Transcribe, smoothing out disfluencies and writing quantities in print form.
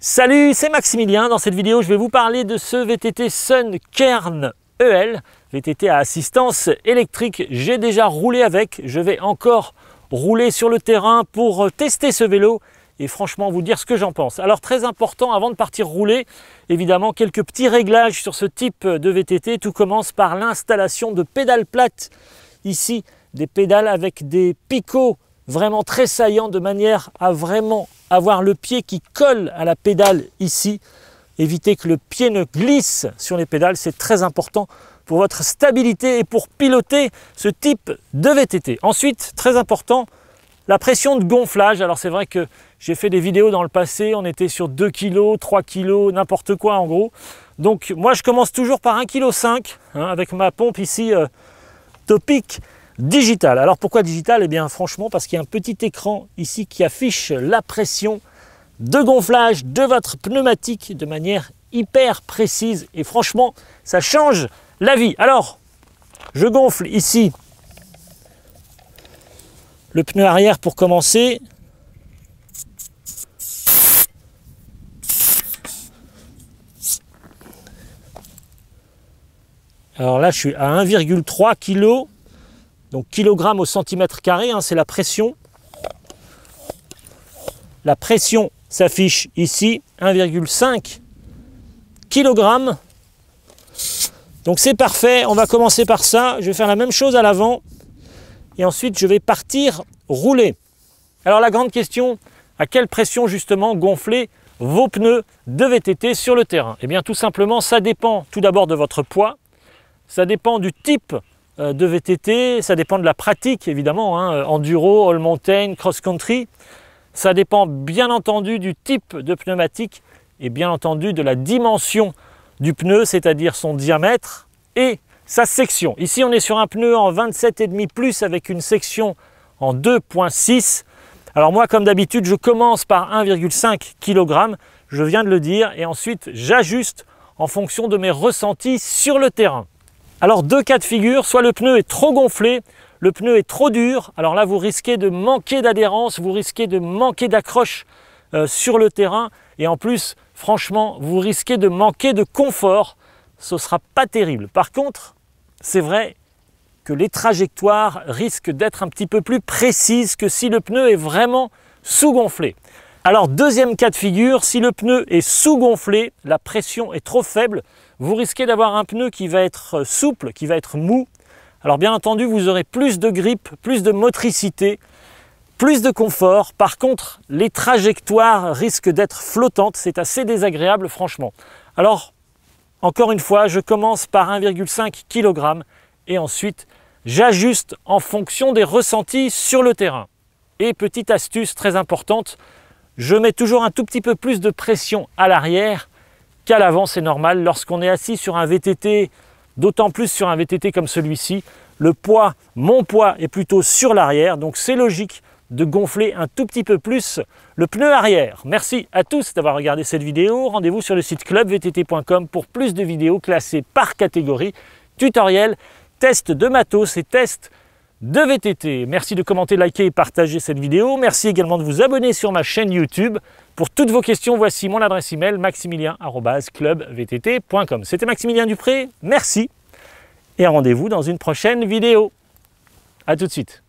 Salut, c'est Maximilien. Dans cette vidéo, je vais vous parler de ce VTT Sun Kern EL, VTT à assistance électrique. J'ai déjà roulé avec, je vais encore rouler sur le terrain pour tester ce vélo et franchement vous dire ce que j'en pense. Alors très important, avant de partir rouler, évidemment quelques petits réglages sur ce type de VTT. Tout commence par l'installation de pédales plates. Ici, des pédales avec des picots vraiment très saillants de manière à vraiment avoir le pied qui colle à la pédale ici. Éviter que le pied ne glisse sur les pédales, c'est très important pour votre stabilité et pour piloter ce type de VTT. Ensuite, très important, la pression de gonflage. Alors c'est vrai que j'ai fait des vidéos dans le passé, on était sur 2 kg, 3 kg, n'importe quoi en gros. Donc moi je commence toujours par 1,5 kg avec ma pompe ici Topic Digital. Alors pourquoi digital? Eh bien franchement parce qu'il y a un petit écran ici qui affiche la pression de gonflage de votre pneumatique de manière hyper précise et franchement ça change la vie. Alors je gonfle ici le pneu arrière pour commencer. Alors là je suis à 1,3 kg. Donc kilogrammes au centimètre carré, c'est la pression. La pression s'affiche ici, 1,5 kg. Donc c'est parfait, on va commencer par ça. Je vais faire la même chose à l'avant. Et ensuite, je vais partir rouler. Alors la grande question, à quelle pression justement gonfler vos pneus de VTT sur le terrain? Eh bien tout simplement, ça dépend tout d'abord de votre poids. Ça dépend du type de VTT, ça dépend de la pratique évidemment, enduro, all mountain, cross country. Ça dépend bien entendu du type de pneumatique et bien entendu de la dimension du pneu, c'est-à-dire son diamètre et sa section. Ici on est sur un pneu en 27,5 plus avec une section en 2,6. Alors moi comme d'habitude je commence par 1,5 kg, je viens de le dire, et ensuite j'ajuste en fonction de mes ressentis sur le terrain. Alors deux cas de figure, soit le pneu est trop gonflé, le pneu est trop dur, alors là vous risquez de manquer d'adhérence, vous risquez de manquer d'accroche sur le terrain et en plus franchement vous risquez de manquer de confort, ce ne sera pas terrible. Par contre, c'est vrai que les trajectoires risquent d'être un petit peu plus précises que si le pneu est vraiment sous-gonflé. Alors deuxième cas de figure, si le pneu est sous-gonflé, la pression est trop faible, vous risquez d'avoir un pneu qui va être souple, qui va être mou. Alors bien entendu, vous aurez plus de grip, plus de motricité, plus de confort. Par contre, les trajectoires risquent d'être flottantes, c'est assez désagréable franchement. Alors, encore une fois, je commence par 1,5 kg et ensuite j'ajuste en fonction des ressentis sur le terrain. Et petite astuce très importante, je mets toujours un tout petit peu plus de pression à l'arrière qu'à l'avant, c'est normal. Lorsqu'on est assis sur un VTT, d'autant plus sur un VTT comme celui-ci, le poids, mon poids est plutôt sur l'arrière, donc c'est logique de gonfler un tout petit peu plus le pneu arrière. Merci à tous d'avoir regardé cette vidéo. Rendez-vous sur le site clubvtt.com pour plus de vidéos classées par catégorie, tutoriels, tests de matos et tests de VTT. Merci de commenter, liker et partager cette vidéo. Merci également de vous abonner sur ma chaîne YouTube. Pour toutes vos questions, voici mon adresse email maximilien@clubvtt.com. C'était Maximilien Dupré, merci et rendez-vous dans une prochaine vidéo. A tout de suite.